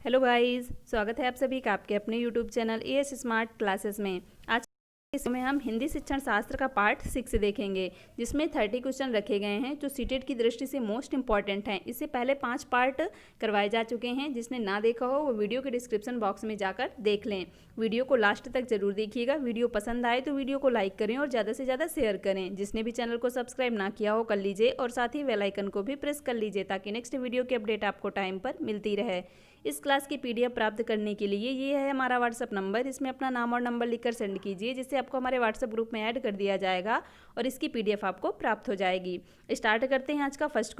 Hello guys, स्वागत है आप सभी का आपके अपने YouTube channel as smart classes में। आज इसमें हम हिंदी शिक्षण शास्त्र का पार्ट 6 देखेंगे, जिसमें 30 क्वेश्चन रखे गए हैं जो सीटेट की दृष्टि से मोस्ट इंपॉर्टेंट हैं। इससे पहले 5 पार्ट करवाए जा चुके हैं। जिसने ना देखा हो वो वीडियो के डिस्क्रिप्शन बॉक्स में जाकर देख लें। वीडियो को लास्ट तक जरूर देखिएगा। वीडियो पसंद आए तो वीडियो को लाइक करें और ज़्यादा से ज़्यादा शेयर करें। जिसने भी चैनल को सब्सक्राइब ना किया हो कर लीजिए और साथ ही बेल आइकन को भी प्रेस कर लीजिए ताकि नेक्स्ट वीडियो की अपडेट आपको टाइम पर मिलती रहे। इस क्लास की पीडीएफ प्राप्त करने के लिए ये है हमारा व्हाट्सअप नंबर। इसमें अपना नाम और नंबर लिखकर सेंड कीजिए, जिससे आपको हमारे व्हाट्सएप ग्रुप में ऐड कर दिया जाएगा और इसकी पीडीएफ आपको प्राप्त हो जाएगी। स्टार्ट करते हैं आज का फर्स्ट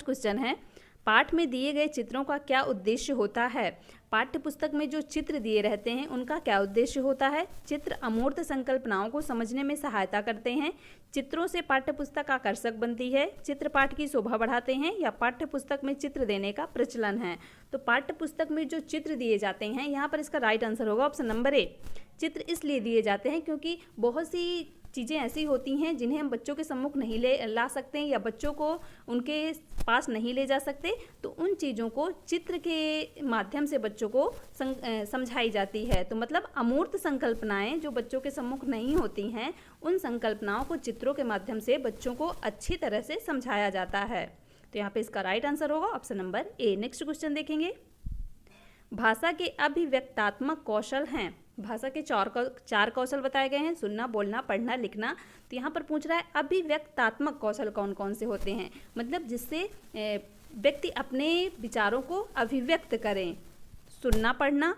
क्वेश्चन है, पाठ में दिए गए चित्रों का क्या उद्देश्य होता है। पाठ्य पुस्तक में जो चित्र दिए रहते हैं उनका क्या उद्देश्य होता है। चित्र अमूर्त संकल्पनाओं को समझने में सहायता करते हैं। चित्रों से पाठ्य पुस्तक आकर्षक बनती है। चित्र पाठ की शोभा बढ़ाते हैं या पाठ्य पुस्तक में चित्र देने का प्रचलन है। तो पाठ्य पुस्तक में जो चित्र दिए जाते हैं, यहाँ पर इसका राइट आंसर होगा ऑप्शन नंबर ए। चित्र इसलिए दिए जाते हैं क्योंकि बहुत सी चीज़ें ऐसी होती हैं जिन्हें हम बच्चों के सम्मुख नहीं ला सकते या बच्चों को उनके पास नहीं ले जा सकते, तो उन चीज़ों को चित्र के माध्यम से बच्चों को समझाई जाती है। तो मतलब अमूर्त संकल्पनाएं जो बच्चों के सम्मुख नहीं होती हैं, उन संकल्पनाओं को चित्रों के माध्यम से बच्चों को अच्छी तरह से समझाया जाता है। तो यहाँ पे इसका राइट आंसर होगा option number A. Next question देखेंगे, भाषा के अभिव्यक्तात्मक कौशल हैं। भाषा के चार कौशल बताए गए हैं, सुनना, बोलना, पढ़ना, लिखना। तो यहाँ पर पूछ रहा है अभिव्यक्तात्मक कौशल कौन कौन से होते हैं, मतलब जिससे व्यक्ति अपने विचारों को अभिव्यक्त करें। सुनना, पढ़ना,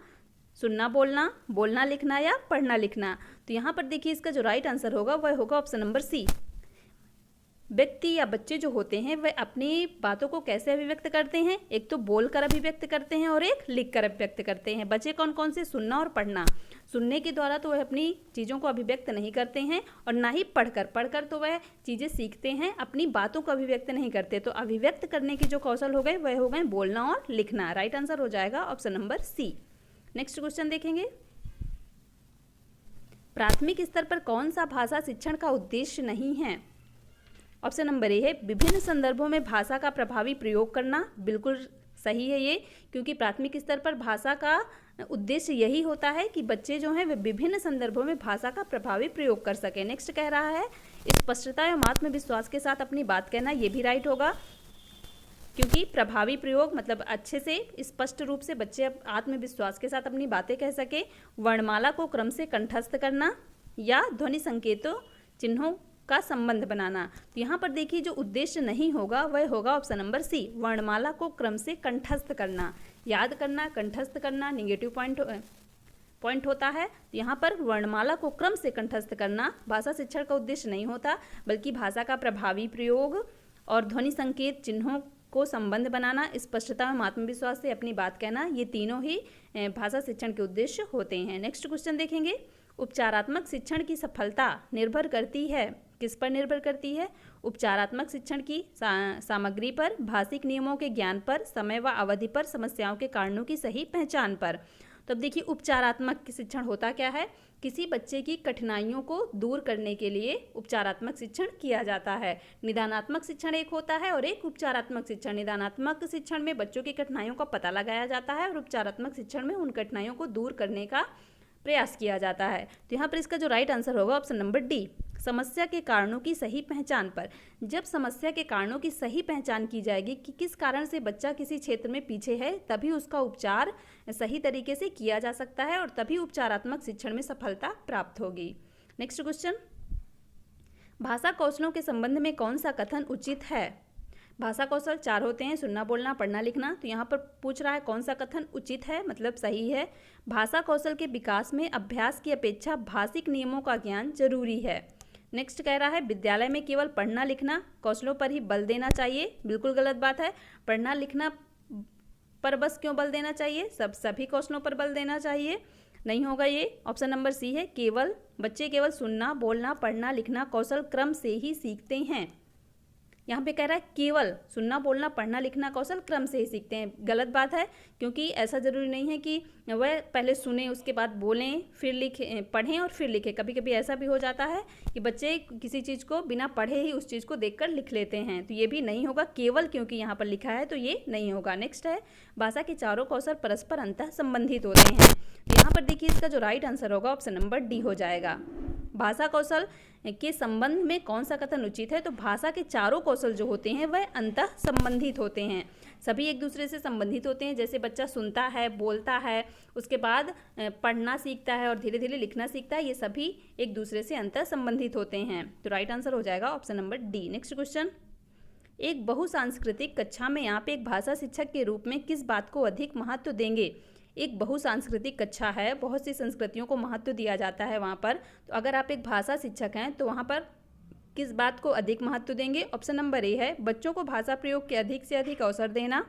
सुनना, बोलना, बोलना, लिखना या पढ़ना, लिखना। तो यहाँ पर देखिए इसका जो राइट आंसर होगा वह होगा ऑप्शन नंबर सी। व्यक्ति या बच्चे जो होते हैं वह अपनी बातों को कैसे अभिव्यक्त करते हैं, एक तो बोलकर अभिव्यक्त करते हैं और एक लिखकर अभिव्यक्त करते हैं। बचे कौन कौन से, सुनना और पढ़ना। सुनने के द्वारा तो वह अपनी चीज़ों को अभिव्यक्त नहीं करते हैं और ना ही पढ़कर तो वह चीज़ें सीखते हैं, अपनी बातों को अभिव्यक्त नहीं करते। तो अभिव्यक्त करने के जो कौशल हो गए वह हो गए बोलना और लिखना। राइट आंसर हो जाएगा option number C. Next question देखेंगे, प्राथमिक स्तर पर कौन सा भाषा शिक्षण का उद्देश्य नहीं है। ऑप्शन नंबर ए है विभिन्न संदर्भों में भाषा का प्रभावी प्रयोग करना। बिल्कुल सही है ये, क्योंकि प्राथमिक स्तर पर भाषा का उद्देश्य यही होता है कि बच्चे जो हैं वे विभिन्न संदर्भों में भाषा का प्रभावी प्रयोग कर सकें। नेक्स्ट कह रहा है स्पष्टता एवं आत्मविश्वास के साथ अपनी बात कहना। ये भी राइट होगा, क्योंकि प्रभावी प्रयोग मतलब अच्छे से स्पष्ट रूप से बच्चे आत्मविश्वास के साथ अपनी बातें कह सके। वर्णमाला को क्रम से कंठस्थ करना या ध्वनि संकेतों चिन्हों का संबंध बनाना। तो यहाँ पर देखिए जो उद्देश्य नहीं होगा वह होगा ऑप्शन नंबर सी, वर्णमाला को क्रम से कंठस्थ करना। याद करना, कंठस्थ करना निगेटिव पॉइंट होता है। तो यहाँ पर वर्णमाला को क्रम से कंठस्थ करना भाषा शिक्षण का उद्देश्य नहीं होता, बल्कि भाषा का प्रभावी प्रयोग और ध्वनि संकेत चिन्हों को संबंध बनाना, स्पष्टता एवं आत्मविश्वास से अपनी बात कहना, ये तीनों ही भाषा शिक्षण के उद्देश्य होते हैं। नेक्स्ट क्वेश्चन देखेंगे, उपचारात्मक शिक्षण की सफलता निर्भर करती है, किस पर निर्भर करती है। उपचारात्मक शिक्षण की सामग्री पर, भाषिक नियमों के ज्ञान पर, समय व अवधि पर, समस्याओं के कारणों की सही पहचान पर। तो अब देखिए उपचारात्मक शिक्षण होता क्या है, किसी बच्चे की कठिनाइयों को दूर करने के लिए उपचारात्मक शिक्षण किया जाता है। निदानात्मक शिक्षण एक होता है और एक उपचारात्मक शिक्षण। निदानात्मक शिक्षण में बच्चों की कठिनाइयों का पता लगाया जाता है और उपचारात्मक शिक्षण में उन कठिनाइयों को दूर करने का प्रयास किया जाता है। तो यहाँ पर इसका जो राइट आंसर होगा ऑप्शन नंबर डी, समस्या के कारणों की सही पहचान पर। जब समस्या के कारणों की सही पहचान की जाएगी कि किस कारण से बच्चा किसी क्षेत्र में पीछे है, तभी उसका उपचार सही तरीके से किया जा सकता है और तभी उपचारात्मक शिक्षण में सफलता प्राप्त होगी। नेक्स्ट क्वेश्चन, भाषा कौशलों के संबंध में कौन सा कथन उचित है। भाषा कौशल 4 होते हैं, सुनना, बोलना, पढ़ना, लिखना। तो यहाँ पर पूछ रहा है कौन सा कथन उचित है, मतलब सही है। भाषा कौशल के विकास में अभ्यास की अपेक्षा भाषिक नियमों का ज्ञान जरूरी है। नेक्स्ट कह रहा है विद्यालय में केवल पढ़ना लिखना कौशलों पर ही बल देना चाहिए। बिल्कुल गलत बात है, पढ़ना लिखना पर बस क्यों बल देना चाहिए, सभी कौशलों पर बल देना चाहिए। नहीं होगा ये, ऑप्शन नंबर सी है, बच्चे केवल सुनना, बोलना, पढ़ना, लिखना कौशल क्रम से ही सीखते हैं। यहाँ पे कह रहा है केवल सुनना, बोलना, पढ़ना, लिखना कौशल क्रम से ही सीखते हैं। गलत बात है, क्योंकि ऐसा ज़रूरी नहीं है कि वह पहले सुने उसके बाद बोलें फिर लिखें, पढ़ें और फिर लिखें। कभी कभी ऐसा भी हो जाता है कि बच्चे किसी चीज़ को बिना पढ़े ही उस चीज़ को देखकर लिख लेते हैं, तो ये भी नहीं होगा। केवल क्योंकि यहाँ पर लिखा है तो ये नहीं होगा। नेक्स्ट है, भाषा के चारों कौशल परस्पर अंतः संबंधित होते हैं। तो यहाँ पर देखिए इसका जो राइट आंसर होगा ऑप्शन नंबर डी हो जाएगा। भाषा कौशल के संबंध में कौन सा कथन उचित है? तो भाषा के चारों कौशल जो होते हैं वह अंतः संबंधित होते हैं, सभी एक दूसरे से संबंधित होते हैं। जैसे बच्चा सुनता है, बोलता है, उसके बाद पढ़ना सीखता है और धीरे धीरे लिखना सीखता है, ये सभी एक दूसरे से अंतः संबंधित होते हैं। तो राइट आंसर हो जाएगा option number D. Next question, एक बहुसांस्कृतिक कक्षा में आप एक भाषा शिक्षक के रूप में किस बात को अधिक महत्व देंगे? एक बहुसांस्कृतिक कक्षा है, बहुत सी संस्कृतियों को महत्व दिया जाता है वहाँ पर, तो अगर आप एक भाषा शिक्षक हैं तो वहाँ पर किस बात को अधिक महत्व देंगे? ऑप्शन नंबर ए है बच्चों को भाषा प्रयोग के अधिक से अधिक अवसर देना,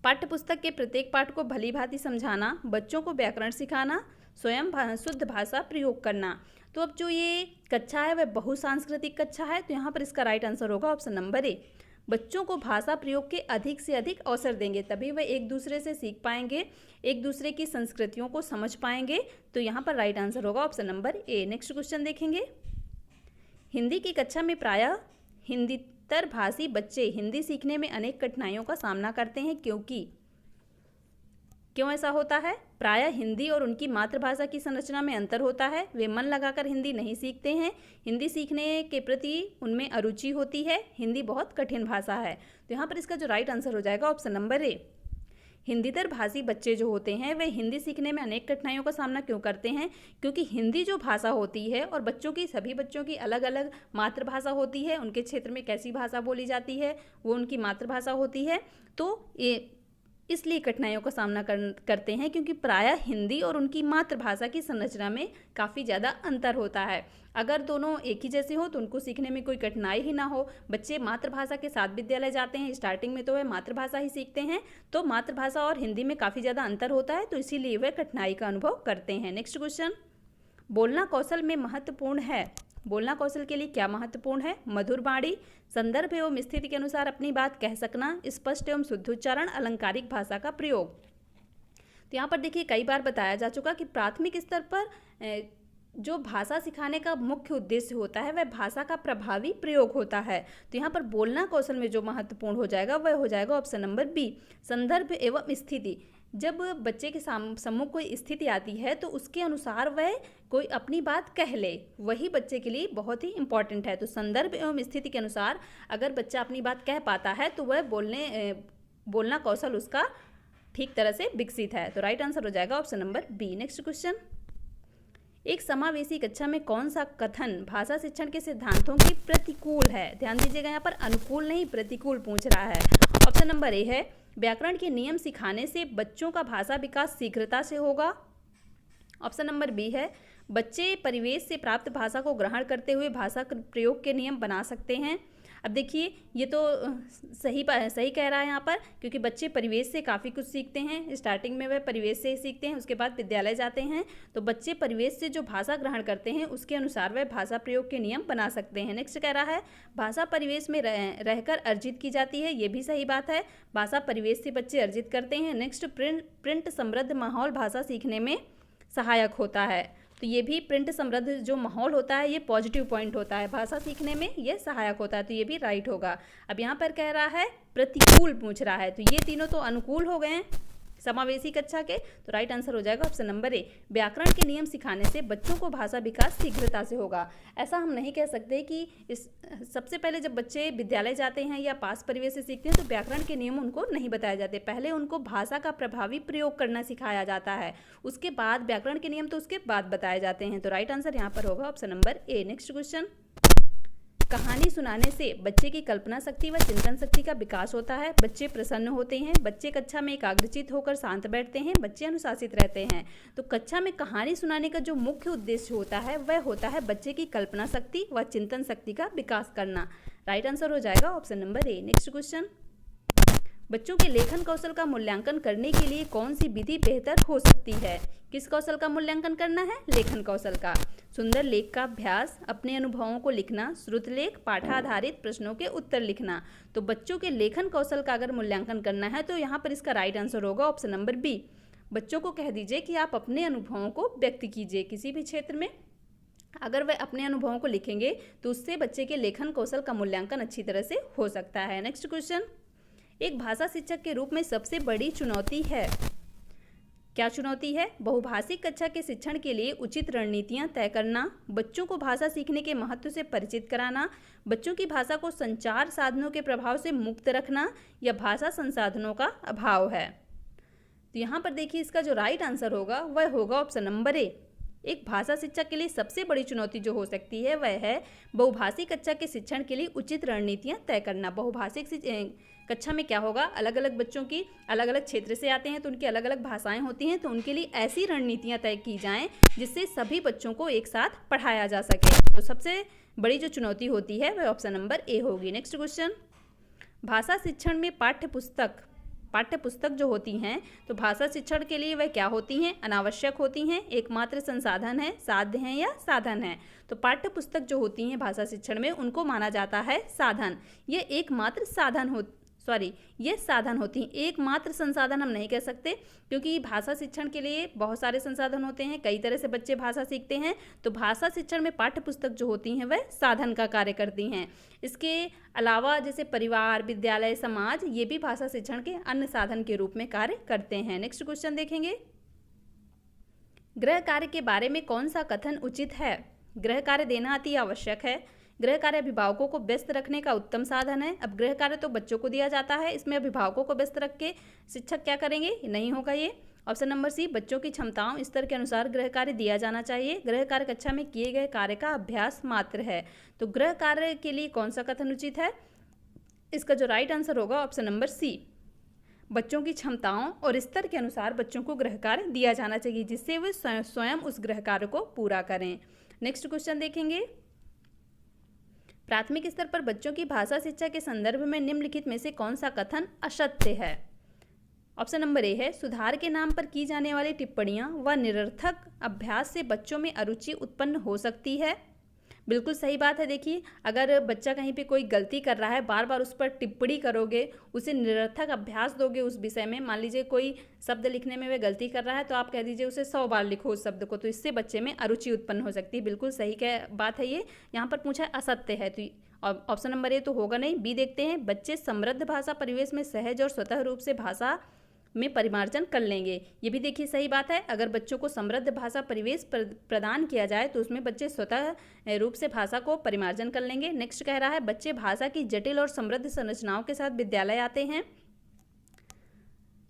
पाठ्यपुस्तक के प्रत्येक पाठ को भली भांति समझाना, बच्चों को व्याकरण सिखाना, स्वयं शुद्ध भाषा प्रयोग करना। तो अब जो ये कक्षा है वह बहुसांस्कृतिक कक्षा है, तो यहाँ पर इसका राइट आंसर होगा ऑप्शन नंबर ए, बच्चों को भाषा प्रयोग के अधिक से अधिक अवसर देंगे, तभी वह एक दूसरे से सीख पाएंगे, एक दूसरे की संस्कृतियों को समझ पाएंगे। तो यहाँ पर राइट आंसर होगा option number A. Next question देखेंगे, हिंदी की कक्षा में प्रायः हिंदीतर भाषी बच्चे हिंदी सीखने में अनेक कठिनाइयों का सामना करते हैं, क्यों ऐसा होता है? प्रायः हिंदी और उनकी मातृभाषा की संरचना में अंतर होता है, वे मन लगाकर हिंदी नहीं सीखते हैं, हिंदी सीखने के प्रति उनमें अरुचि होती है, हिंदी बहुत कठिन भाषा है। तो यहाँ पर इसका जो राइट आंसर हो जाएगा ऑप्शन नंबर ए, हिंदीतर भाषी बच्चे जो होते हैं वे हिंदी सीखने में अनेक कठिनाइयों का सामना क्यों करते हैं? क्योंकि हिंदी जो भाषा होती है और सभी बच्चों की अलग अलग मातृभाषा होती है, उनके क्षेत्र में कैसी भाषा बोली जाती है वो उनकी मातृभाषा होती है, तो ये इसलिए कठिनाइयों का सामना करते हैं, क्योंकि प्रायः हिंदी और उनकी मातृभाषा की संरचना में काफ़ी ज़्यादा अंतर होता है। अगर दोनों एक ही जैसे हो तो उनको सीखने में कोई कठिनाई ही ना हो। बच्चे मातृभाषा के साथ विद्यालय जाते हैं, स्टार्टिंग में तो वह मातृभाषा ही सीखते हैं, तो मातृभाषा और हिंदी में काफ़ी ज़्यादा अंतर होता है, तो इसीलिए वे कठिनाई का अनुभव करते हैं। नेक्स्ट क्वेश्चन, बोलना कौशल में महत्वपूर्ण है, बोलना कौशल के लिए क्या महत्वपूर्ण है? मधुर वाणी, संदर्भ एवं स्थिति के अनुसार अपनी बात कह सकना, स्पष्ट एवं शुद्ध उच्चारण, अलंकारिक भाषा का प्रयोग। तो यहाँ पर देखिए कई बार बताया जा चुका कि प्राथमिक स्तर पर जो भाषा सिखाने का मुख्य उद्देश्य होता है वह भाषा का प्रभावी प्रयोग होता है। तो यहाँ पर बोलना कौशल में जो महत्वपूर्ण हो जाएगा वह हो जाएगा ऑप्शन नंबर बी, संदर्भ एवं स्थिति। जब बच्चे के सम्मुख कोई स्थिति आती है तो उसके अनुसार वह कोई अपनी बात कह ले, वही बच्चे के लिए बहुत ही इंपॉर्टेंट है। तो संदर्भ एवं स्थिति के अनुसार अगर बच्चा अपनी बात कह पाता है तो वह बोलना कौशल उसका ठीक तरह से विकसित है। तो राइट आंसर हो जाएगा option number B. Next question, एक समावेशी कक्षा में कौन सा कथन भाषा शिक्षण के सिद्धांतों की प्रतिकूल है? ध्यान दीजिएगा, यहाँ पर अनुकूल नहीं प्रतिकूल पूछ रहा है। ऑप्शन नंबर ए है व्याकरण के नियम सिखाने से बच्चों का भाषा विकास शीघ्रता से होगा। ऑप्शन नंबर बी है बच्चे परिवेश से प्राप्त भाषा को ग्रहण करते हुए भाषा प्रयोग के नियम बना सकते हैं। अब देखिए ये तो सही कह रहा है यहाँ पर, क्योंकि बच्चे परिवेश से काफ़ी कुछ सीखते हैं। स्टार्टिंग में वह परिवेश से ही सीखते हैं, उसके बाद विद्यालय जाते हैं, तो बच्चे परिवेश से जो भाषा ग्रहण करते हैं उसके अनुसार वह भाषा प्रयोग के नियम बना सकते हैं। नेक्स्ट कह रहा है भाषा परिवेश में रहकर अर्जित की जाती है, ये भी सही बात है, भाषा परिवेश से बच्चे अर्जित करते हैं। नेक्स्ट प्रिंट समृद्ध माहौल भाषा सीखने में सहायक होता है, तो ये भी प्रिंट समृद्ध जो माहौल होता है ये पॉजिटिव पॉइंट होता है, भाषा सीखने में ये सहायक होता है, तो ये भी राइट होगा। अब यहाँ पर कह रहा है प्रतिकूल पूछ रहा है, तो ये तीनों तो अनुकूल हो गए हैं समावेशी कक्षा के, तो राइट आंसर हो जाएगा ऑप्शन नंबर ए, व्याकरण के नियम सिखाने से बच्चों को भाषा विकास शीघ्रता से होगा। ऐसा हम नहीं कह सकते कि सबसे पहले जब बच्चे विद्यालय जाते हैं या पास परिवेश से सीखते हैं तो व्याकरण के नियम उनको नहीं बताए जाते, पहले उनको भाषा का प्रभावी प्रयोग करना सिखाया जाता है, उसके बाद व्याकरण के नियम तो उसके बाद बताए जाते हैं। तो राइट आंसर यहाँ पर होगा option number A. Next question, कहानी सुनाने से बच्चे की कल्पना शक्ति व चिंतन शक्ति का विकास होता है, बच्चे प्रसन्न होते हैं, बच्चे कक्षा में एकाग्रचित होकर शांत बैठते हैं, बच्चे अनुशासित रहते हैं। तो कक्षा में कहानी सुनाने का जो मुख्य उद्देश्य होता है वह होता है बच्चे की कल्पना शक्ति व चिंतन शक्ति का विकास करना। राइट आंसर हो जाएगा option number A. Next question, बच्चों के लेखन कौशल का मूल्यांकन करने के लिए कौन सी विधि बेहतर हो सकती है? किस कौशल का मूल्यांकन करना है? लेखन कौशल का। सुंदर लेख का अभ्यास, अपने अनुभवों को लिखना, श्रुतलेख, पाठाधारित प्रश्नों के उत्तर लिखना। तो बच्चों के लेखन कौशल का अगर मूल्यांकन करना है तो यहाँ पर इसका राइट आंसर होगा ऑप्शन नंबर बी। बच्चों को कह दीजिए कि आप अपने अनुभवों को व्यक्त कीजिए किसी भी क्षेत्र में। अगर वह अपने अनुभवों को लिखेंगे तो उससे बच्चे के लेखन कौशल का मूल्यांकन अच्छी तरह से हो सकता है। नेक्स्ट क्वेश्चन, एक भाषा शिक्षक के रूप में सबसे बड़ी चुनौती है, क्या चुनौती है? बहुभाषिक कक्षा के शिक्षण के लिए उचित रणनीतियां तय करना, बच्चों को भाषा सीखने के महत्व से परिचित कराना, बच्चों की भाषा को संचार साधनों के प्रभाव से मुक्त रखना, या भाषा संसाधनों का अभाव है। तो यहाँ पर देखिए इसका जो राइट आंसर होगा वह होगा ऑप्शन नंबर ए। एक भाषा शिक्षक के लिए सबसे बड़ी चुनौती जो हो सकती है वह है बहुभाषिक कक्षा के शिक्षण के लिए उचित रणनीतियां तय करना। बहुभाषिक कक्षा में क्या होगा, अलग अलग बच्चों की अलग अलग क्षेत्र से आते हैं तो उनकी अलग अलग भाषाएं होती हैं, तो उनके लिए ऐसी रणनीतियां तय की जाएं जिससे सभी बच्चों को एक साथ पढ़ाया जा सके। तो सबसे बड़ी जो चुनौती होती है वह ऑप्शन नंबर ए होगी। नेक्स्ट क्वेश्चन, भाषा शिक्षण में पाठ्य पुस्तक जो होती हैं तो भाषा शिक्षण के लिए वह क्या होती हैं? अनावश्यक होती हैं, एकमात्र संसाधन है, साध्य हैं या साधन है। तो पाठ्य पुस्तक जो होती हैं भाषा शिक्षण में उनको माना जाता है साधन। ये एकमात्र साधन होती हैं, एकमात्र संसाधन हम नहीं कह सकते, क्योंकि भाषा शिक्षण के लिए बहुत सारे संसाधन होते हैं, कई तरह से बच्चे भाषा सीखते हैं। तो भाषा शिक्षण में पाठ्य पुस्तक जो होती हैं वह साधन का कार्य करती हैं। इसके अलावा जैसे परिवार, विद्यालय, समाज, ये भी भाषा शिक्षण के अन्य साधन के रूप में कार्य करते हैं। नेक्स्ट क्वेश्चन देखेंगे, गृह कार्य के बारे में कौन सा कथन उचित है? गृह कार्य देना अति आवश्यक है, गृह कार्य अभिभावकों को व्यस्त रखने का उत्तम साधन है। अब गृह कार्य तो बच्चों को दिया जाता है, इसमें अभिभावकों को व्यस्त रख के शिक्षक क्या करेंगे? नहीं होगा ये। ऑप्शन नंबर सी, बच्चों की क्षमताओं स्तर के अनुसार गृह कार्य दिया जाना चाहिए, गृह कार्य कक्षा में किए गए कार्य का अभ्यास मात्र है। तो गृह कार्य के लिए कौन सा कथन उचित है? इसका जो राइट आंसर होगा ऑप्शन नंबर सी, बच्चों की क्षमताओं और स्तर के अनुसार बच्चों को गृह कार्य दिया जाना चाहिए जिससे वे स्वयं उस गृह कार्य को पूरा करें। नेक्स्ट क्वेश्चन देखेंगे, प्राथमिक स्तर पर बच्चों की भाषा शिक्षा के संदर्भ में निम्नलिखित में से कौन सा कथन असत्य है? ऑप्शन नंबर ए है, सुधार के नाम पर की जाने वाली टिप्पणियां व निरर्थक अभ्यास से बच्चों में अरुचि उत्पन्न हो सकती है। बिल्कुल सही बात है। देखिए, अगर बच्चा कहीं पे कोई गलती कर रहा है, बार बार उस पर टिप्पणी करोगे, उसे निरर्थक अभ्यास दोगे उस विषय में, मान लीजिए कोई शब्द लिखने में वह गलती कर रहा है तो आप कह दीजिए उसे 100 बार लिखो उस शब्द को, तो इससे बच्चे में अरुचि उत्पन्न हो सकती है। बिल्कुल सही बात है ये। यहाँ पर पूछा असत्य है तो ऑप्शन नंबर ए तो होगा नहीं। बी देखते हैं, बच्चे समृद्ध भाषा परिवेश में सहज और स्वतः रूप से भाषा में परिमार्जन कर लेंगे। ये भी देखिए सही बात है। अगर बच्चों को समृद्ध भाषा परिवेश प्रदान किया जाए तो उसमें बच्चे स्वतः रूप से भाषा को परिमार्जन कर लेंगे। नेक्स्ट कह रहा है, बच्चे भाषा की जटिल और समृद्ध संरचनाओं के साथ विद्यालय आते हैं।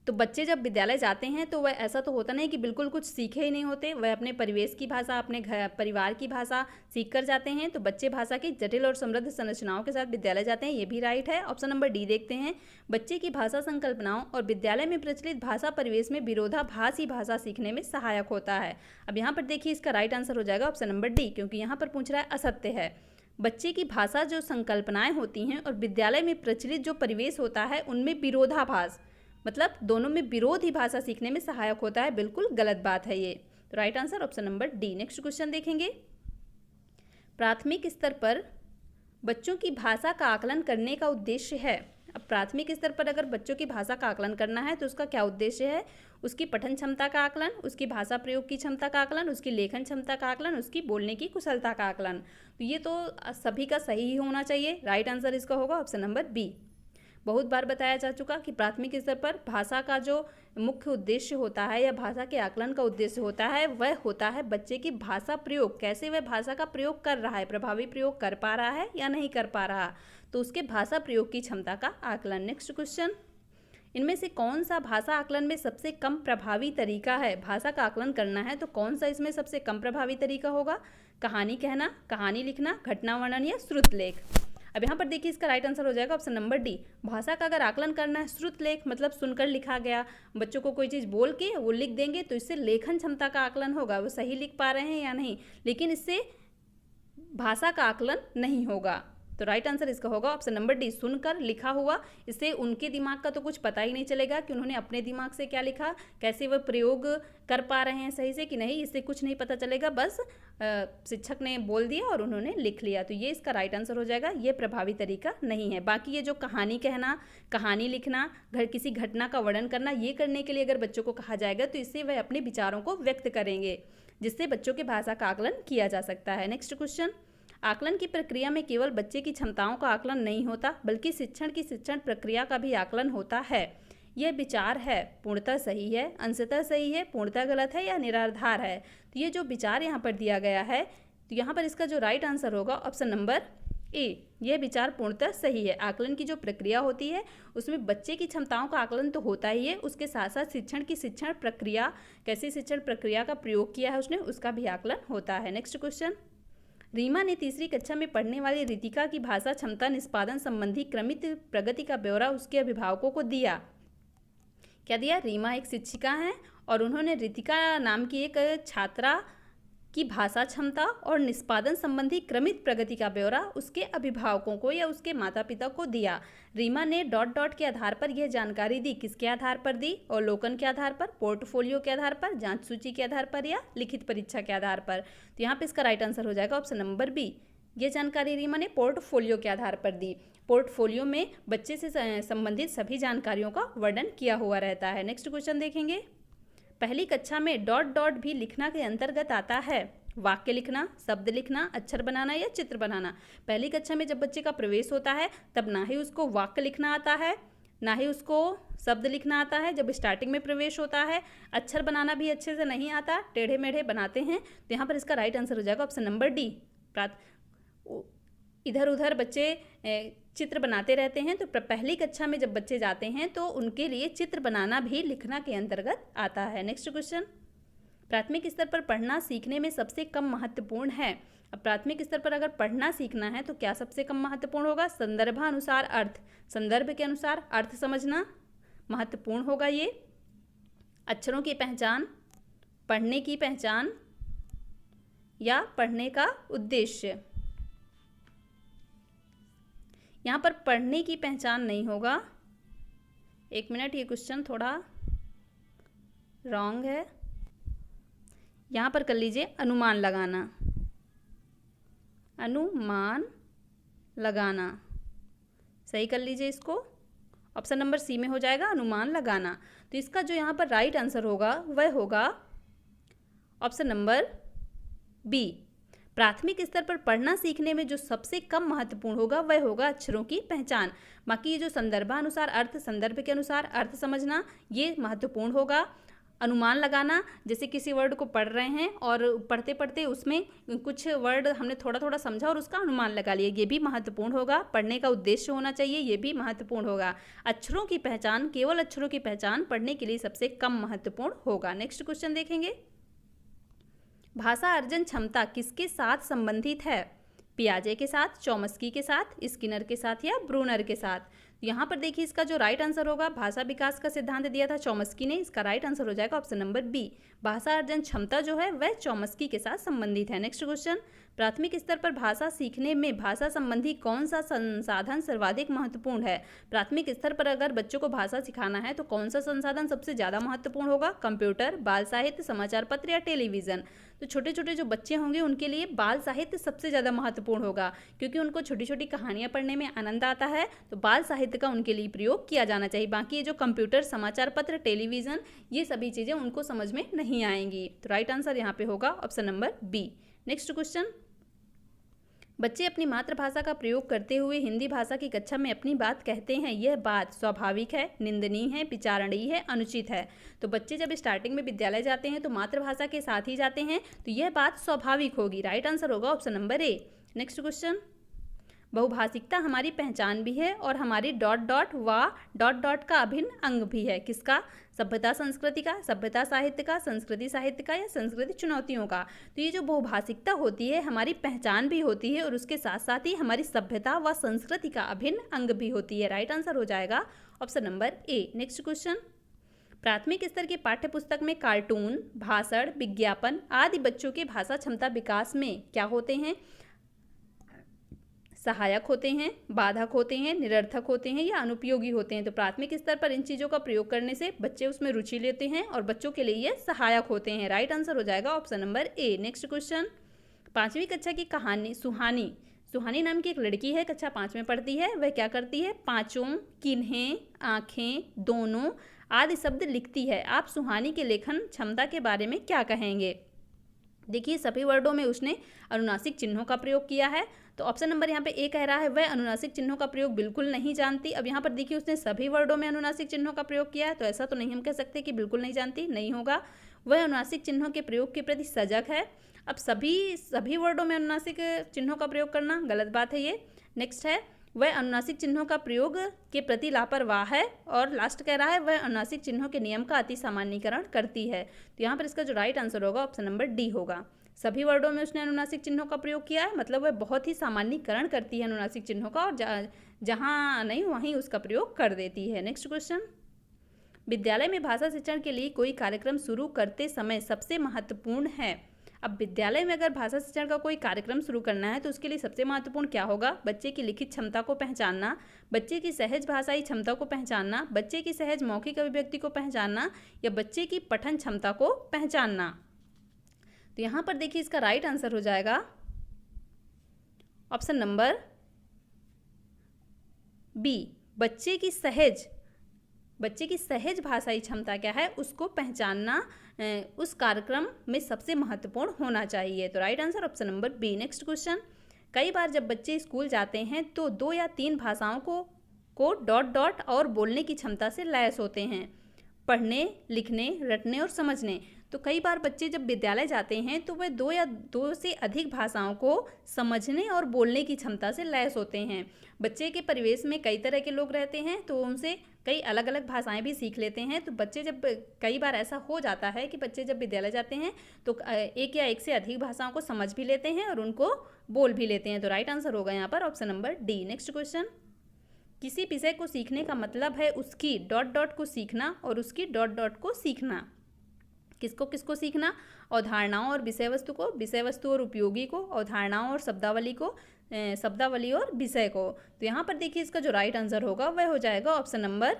तो बच्चे जब विद्यालय जाते हैं तो वह ऐसा तो होता नहीं कि बिल्कुल कुछ सीखे ही नहीं होते, वह अपने परिवेश की भाषा, अपने घर परिवार की भाषा सीख कर जाते हैं। तो बच्चे भाषा की जटिल और समृद्ध संरचनाओं के साथ विद्यालय जाते हैं, ये भी राइट है। ऑप्शन नंबर डी देखते हैं, बच्चे की भाषा संकल्पनाओं और विद्यालय में प्रचलित भाषा परिवेश में विरोधाभास ही भाषा सीखने में सहायक होता है। अब यहाँ पर देखिए इसका राइट आंसर हो जाएगा ऑप्शन नंबर डी, क्योंकि यहाँ पर पूछ रहा है असत्य है। बच्चे की भाषा जो संकल्पनाएं होती हैं और विद्यालय में प्रचलित जो परिवेश होता है उनमें विरोधाभास, मतलब दोनों में विरोध ही भाषा सीखने में सहायक होता है। बिल्कुल गलत बात है ये। तो right answer option number D. Next question देखेंगे, प्राथमिक स्तर पर बच्चों की भाषा का आकलन करने का उद्देश्य है। अब प्राथमिक स्तर पर अगर बच्चों की भाषा का आकलन करना है तो उसका क्या उद्देश्य है? उसकी पठन क्षमता का आकलन, उसकी भाषा प्रयोग की क्षमता का आकलन, उसकी लेखन क्षमता का आकलन, उसकी बोलने की कुशलता का आकलन। तो ये तो सभी का सही ही होना चाहिए। राइट आंसर इसका होगा ऑप्शन नंबर बी। बहुत बार बताया जा चुका कि प्राथमिक स्तर पर भाषा का जो मुख्य उद्देश्य होता है या भाषा के आकलन का उद्देश्य होता है वह होता है बच्चे की भाषा प्रयोग, कैसे वह भाषा का प्रयोग कर रहा है, प्रभावी प्रयोग कर पा रहा है या नहीं कर पा रहा, तो उसके भाषा प्रयोग की क्षमता का आकलन। नेक्स्ट क्वेश्चन, इनमें से कौन सा भाषा आकलन में सबसे कम प्रभावी तरीका है? भाषा का आकलन करना है तो कौन सा इसमें सबसे कम प्रभावी तरीका होगा? कहानी कहना, कहानी लिखना, घटना वर्णन या श्रुतलेख। अब यहाँ पर देखिए इसका राइट आंसर हो जाएगा ऑप्शन नंबर डी। भाषा का अगर आकलन करना है, श्रुतलेख मतलब सुनकर लिखा गया, बच्चों को कोई चीज़ बोल के वो लिख देंगे तो इससे लेखन क्षमता का आकलन होगा, वो सही लिख पा रहे हैं या नहीं, लेकिन इससे भाषा का आकलन नहीं होगा। तो राइट आंसर इसका होगा ऑप्शन नंबर डी, सुनकर लिखा हुआ। इससे उनके दिमाग का तो कुछ पता ही नहीं चलेगा कि उन्होंने अपने दिमाग से क्या लिखा, कैसे वह प्रयोग कर पा रहे हैं सही से कि नहीं, इससे कुछ नहीं पता चलेगा। बस शिक्षक ने बोल दिया और उन्होंने लिख लिया, तो ये इसका राइट आंसर हो जाएगा। ये प्रभावी तरीका नहीं है। बाकी ये जो कहानी कहना, कहानी लिखना, किसी घटना का वर्णन करना, ये करने के लिए अगर बच्चों को कहा जाएगा तो इससे वह अपने विचारों को व्यक्त करेंगे, जिससे बच्चों की भाषा का आकलन किया जा सकता है। नेक्स्ट क्वेश्चन, आकलन की प्रक्रिया में केवल बच्चे की क्षमताओं का आकलन नहीं होता, बल्कि शिक्षण की शिक्षण प्रक्रिया का भी आकलन होता है। यह विचार है पूर्णतः सही है, अंशतः सही है, पूर्णतः गलत है या निराधार है। तो ये जो विचार यहाँ पर दिया गया है, तो यहाँ पर इसका जो राइट आंसर होगा ऑप्शन नंबर ए, यह विचार पूर्णतः सही है। आकलन की जो प्रक्रिया होती है उसमें बच्चे की क्षमताओं का आकलन तो होता ही है, उसके साथ साथ शिक्षण की शिक्षण प्रक्रिया, कैसी शिक्षण प्रक्रिया का प्रयोग किया है उसने, उसका भी आकलन होता है। नेक्स्ट क्वेश्चन, रीमा ने तीसरी कक्षा में पढ़ने वाली रितिका की भाषा क्षमता निष्पादन संबंधी क्रमित प्रगति का ब्यौरा उसके अभिभावकों को दिया। क्या दिया? रीमा एक शिक्षिका हैं और उन्होंने रितिका नाम की एक छात्रा की भाषा क्षमता और निष्पादन संबंधी क्रमित प्रगति का ब्यौरा उसके अभिभावकों को या उसके माता पिता को दिया। रीमा ने डॉट डॉट के आधार पर यह जानकारी दी। किसके आधार पर दी? अवलोकन के आधार पर, पोर्टफोलियो के आधार पर, जांच सूची के आधार पर या लिखित परीक्षा के आधार पर। तो यहाँ पे इसका राइट आंसर हो जाएगा ऑप्शन नंबर बी। ये जानकारी रीमा ने पोर्टफोलियो के आधार पर दी। पोर्टफोलियो में बच्चे से संबंधित सभी जानकारियों का वर्णन किया हुआ रहता है। नेक्स्ट क्वेश्चन देखेंगे, पहली कक्षा में डॉट डॉट भी लिखना के अंतर्गत आता है। वाक्य लिखना, शब्द लिखना, अक्षर बनाना या चित्र बनाना। पहली कक्षा में जब बच्चे का प्रवेश होता है तब ना ही उसको वाक्य लिखना आता है, ना ही उसको शब्द लिखना आता है। जब स्टार्टिंग में प्रवेश होता है अक्षर बनाना भी अच्छे से नहीं आता, टेढ़े मेढ़े बनाते हैं। तो यहाँ पर इसका राइट आंसर हो जाएगा ऑप्शन नंबर डी। इधर उधर बच्चे चित्र बनाते रहते हैं, तो पहली कक्षा में जब बच्चे जाते हैं तो उनके लिए चित्र बनाना भी लिखना के अंतर्गत आता है। नेक्स्ट क्वेश्चन, प्राथमिक स्तर पर पढ़ना सीखने में सबसे कम महत्वपूर्ण है। अब प्राथमिक स्तर पर अगर पढ़ना सीखना है तो क्या सबसे कम महत्वपूर्ण होगा? संदर्भानुसार अर्थ, संदर्भ के अनुसार अर्थ समझना महत्वपूर्ण होगा। ये अक्षरों की पहचान, पढ़ने की पहचान या पढ़ने का उद्देश्य। यहाँ पर पढ़ने की पहचान नहीं होगा। एक मिनट, ये क्वेश्चन थोड़ा रॉन्ग है। यहाँ पर कर लीजिए अनुमान लगाना, अनुमान लगाना सही कर लीजिए इसको। ऑप्शन नंबर सी में हो जाएगा अनुमान लगाना। तो इसका जो यहाँ पर राइट आंसर होगा वह होगा ऑप्शन नंबर बी। प्राथमिक स्तर पर पढ़ना सीखने में जो सबसे कम महत्वपूर्ण होगा वह होगा अक्षरों की पहचान। बाकी ये जो संदर्भानुसार अर्थ, संदर्भ के अनुसार अर्थ समझना, ये महत्वपूर्ण होगा। अनुमान लगाना, जैसे किसी वर्ड को पढ़ रहे हैं और पढ़ते पढ़ते उसमें कुछ वर्ड हमने थोड़ा थोड़ा समझा और उसका अनुमान लगा लिया, ये भी महत्वपूर्ण होगा। पढ़ने का उद्देश्य होना चाहिए, ये भी महत्वपूर्ण होगा। अक्षरों की पहचान, केवल अक्षरों की पहचान पढ़ने के लिए सबसे कम महत्वपूर्ण होगा। नेक्स्ट क्वेश्चन देखेंगे, भाषा अर्जन क्षमता किसके साथ संबंधित है? पियाजे के साथ, चॉम्स्की के साथ, स्किनर के साथ या ब्रूनर के साथ। यहाँ पर देखिए इसका जो राइट आंसर होगा, भाषा विकास का सिद्धांत दिया था चॉम्स्की ने, इसका राइट आंसर हो जाएगा ऑप्शन नंबर बी। भाषा अर्जन क्षमता जो है वह चॉम्स्की के साथ संबंधित है। नेक्स्ट क्वेश्चन, प्राथमिक स्तर पर भाषा सीखने में भाषा संबंधी कौन सा संसाधन सर्वाधिक महत्वपूर्ण है? प्राथमिक स्तर पर अगर बच्चों को भाषा सिखाना है तो कौन सा संसाधन सबसे ज़्यादा महत्वपूर्ण होगा? कंप्यूटर, बाल साहित्य, समाचार पत्र या टेलीविज़न। तो छोटे छोटे जो बच्चे होंगे उनके लिए बाल साहित्य सबसे ज़्यादा महत्वपूर्ण होगा, क्योंकि उनको छोटी छोटी कहानियाँ पढ़ने में आनंद आता है, तो बाल साहित्य का उनके लिए प्रयोग किया जाना चाहिए। बाकी ये जो कंप्यूटर, समाचार पत्र, टेलीविज़न, ये सभी चीज़ें उनको समझ में नहीं आएंगी। तो राइट आंसर यहाँ पे होगा option number B. Next question, बच्चे अपनी मातृभाषा का प्रयोग करते हुए हिंदी भाषा की कक्षा में अपनी बात कहते हैं। यह बात स्वाभाविक है, निंदनीय है, विचारणीय है, अनुचित है। तो बच्चे जब स्टार्टिंग में विद्यालय जाते हैं तो मातृभाषा के साथ ही जाते हैं, तो यह बात स्वाभाविक होगी। राइट आंसर होगा option number A. Next question, बहुभाषिकता हमारी पहचान भी है और हमारी डॉट डॉट व डॉट डॉट का अभिन्न अंग भी है। किसका? सभ्यता संस्कृति का, सभ्यता साहित्य का, संस्कृति साहित्य का या संस्कृति चुनौतियों का। तो ये जो बहुभाषिकता होती है हमारी पहचान भी होती है और उसके साथ साथ ही हमारी सभ्यता व संस्कृति का अभिन्न अंग भी होती है। राइट आंसर हो जाएगा option number A. Next question, प्राथमिक स्तर के पाठ्य पुस्तक में कार्टून, भाषण, विज्ञापन आदि बच्चों के भाषा क्षमता विकास में क्या होते हैं? सहायक होते हैं, बाधक होते हैं, निरर्थक होते हैं या अनुपयोगी होते हैं। तो प्राथमिक स्तर पर इन चीज़ों का प्रयोग करने से बच्चे उसमें रुचि लेते हैं और बच्चों के लिए ये सहायक होते हैं। राइट आंसर हो जाएगा option number A. Next question, 5वीं कक्षा की कहानी। सुहानी, सुहानी नाम की एक लड़की है, कक्षा 5 में पढ़ती है। वह क्या करती है? पाँचों, किन्हें, आँखें, दोनों आदि शब्द लिखती है। आप सुहानी के लेखन क्षमता के बारे में क्या कहेंगे? देखिए, सभी वर्डों में उसने अनुनासिक चिन्हों का प्रयोग किया है। तो ऑप्शन नंबर यहाँ पे ए कह रहा है वह अनुनासिक चिन्हों का प्रयोग बिल्कुल नहीं जानती। अब यहाँ पर देखिए उसने सभी वर्डों में अनुनासिक चिन्हों का प्रयोग किया है, तो ऐसा तो नहीं हम कह सकते कि बिल्कुल नहीं जानती, नहीं होगा। वह अनुनासिक चिन्हों के प्रयोग के प्रति सजग है। अब सभी वर्डों में अनुनासिक चिन्हों का प्रयोग करना गलत बात है ये। नेक्स्ट है, वह अनुनासिक चिन्हों का प्रयोग के प्रति लापरवाह है। और लास्ट कह रहा है वह अनुनासिक चिन्हों के नियम का अति सामान्यीकरण करती है। तो यहाँ पर इसका जो राइट आंसर होगा ऑप्शन नंबर डी होगा। सभी वर्डों में उसने अनुनासिक चिन्हों का प्रयोग किया है, मतलब वह बहुत ही सामान्यीकरण करती है अनुनासिक चिन्हों का, और जहाँ नहीं वहीं उसका प्रयोग कर देती है। नेक्स्ट क्वेश्चन, विद्यालय में भाषा शिक्षण के लिए कोई कार्यक्रम शुरू करते समय सबसे महत्वपूर्ण है। अब विद्यालय में अगर भाषा शिक्षण का कोई कार्यक्रम शुरू करना है तो उसके लिए सबसे महत्वपूर्ण क्या होगा? बच्चे की लिखित क्षमता को पहचानना, बच्चे की सहज भाषाई क्षमता को पहचानना, बच्चे की सहज मौखिक अभिव्यक्ति को पहचानना या बच्चे की पठन क्षमता को पहचानना। तो यहाँ पर देखिए इसका राइट आंसर हो जाएगा ऑप्शन नंबर बी। बच्चे की सहज भाषाई क्षमता क्या है उसको पहचानना उस कार्यक्रम में सबसे महत्वपूर्ण होना चाहिए। तो right answer option number B. Next question, कई बार जब बच्चे स्कूल जाते हैं तो 2 या 3 भाषाओं को डॉट डॉट और बोलने की क्षमता से लैस होते हैं, पढ़ने, लिखने, रटने और समझने। तो कई बार बच्चे जब विद्यालय जाते हैं तो वे 2 या 2 से अधिक भाषाओं को समझने और बोलने की क्षमता से लैस होते हैं। बच्चे के परिवेश में कई तरह के लोग रहते हैं तो उनसे कई अलग अलग भाषाएं भी सीख लेते हैं। तो बच्चे जब कई बार ऐसा हो जाता है कि बच्चे जब विद्यालय जाते हैं तो एक या एक से अधिक भाषाओं को समझ भी लेते हैं और उनको बोल भी लेते हैं। तो राइट आंसर होगा यहाँ पर option number D. Next question, किसी विषय को सीखने का मतलब है उसकी डॉट डॉट को सीखना और उसकी डॉट डॉट को सीखना। किसको किसको सीखना? अवधारणाओं और विषय वस्तु को, विषय वस्तु और उपयोगी को, अवधारणाओं और शब्दावली को, शब्दावली और विषय को। तो यहाँ पर देखिए इसका जो राइट आंसर होगा वह हो जाएगा ऑप्शन नंबर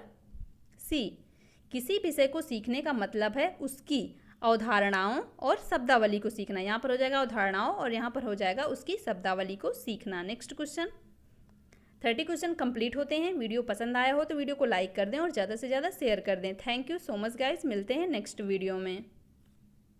सी। किसी विषय को सीखने का मतलब है उसकी अवधारणाओं और शब्दावली को सीखना। यहाँ पर हो जाएगा अवधारणाओं और यहाँ पर हो जाएगा उसकी शब्दावली को सीखना। नेक्स्ट क्वेश्चन, 30 क्वेश्चन कंप्लीट होते हैं। वीडियो पसंद आया हो तो वीडियो को लाइक कर दें और ज़्यादा से ज़्यादा शेयर कर दें। Thank you so much guys, मिलते हैं नेक्स्ट वीडियो में।